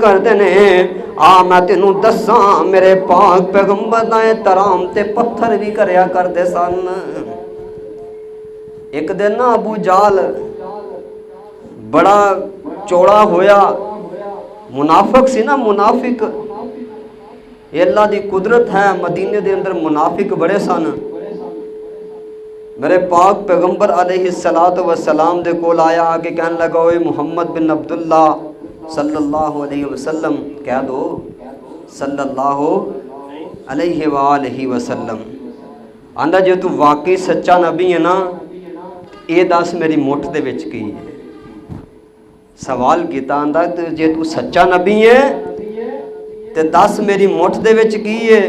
करते ने आ मैं तेनू दसा मेरे पाक पैगंबर दा एहतराम ते पत्थर भी करया करते सन। एक दिन ना अबू जाल बड़ा चौड़ा होया, मुनाफिक सी ना, मुनाफिक अल्लाह दी कुदरत है, मदीने दे अंदर मुनाफिक बड़े सन। मेरे पाक पैगंबर अलैहिस्सलातु वस्सलाम दे कोल आया, आके कहने लगा ओए मुहम्मद बिन अब्दुल्ला सल्लल्लाहु अलैहि वसल्लम, कह दो सल्लल्लाहु अलैहि वसल्लम। आंदा जे तू वाकई सच्चा नबी है ना, ये दस मेरी मुठ दे विच की है। सवाल किया, आंदा जे तू सच्चा नबी है ते दस मेरी मुठ दे विच की है।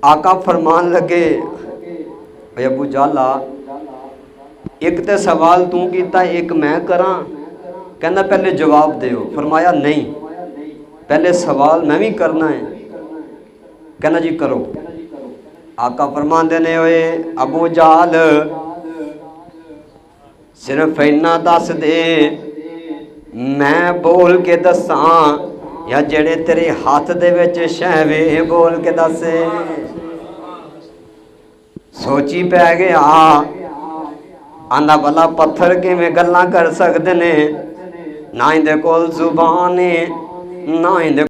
आका फरमान लगे अबू जाला, एक तो सवाल तू किया, एक मैं करा। कहना पहले जवाब दो। फरमाया नहीं, पहले सवाल मैं भी करना है। कहना जी करो। आका फरमांदे ने ओए अबू जाल सिर्फ इन्ना दस दे, मैं बोल के दसा या जेड़े तेरे हाथ दे विच शैवे बोल के दस। सोची पै गया, आंदा भला पत्थर किवें गल्लां कर सकदे ने, ना इंदे कोल जुबान है ना इंदे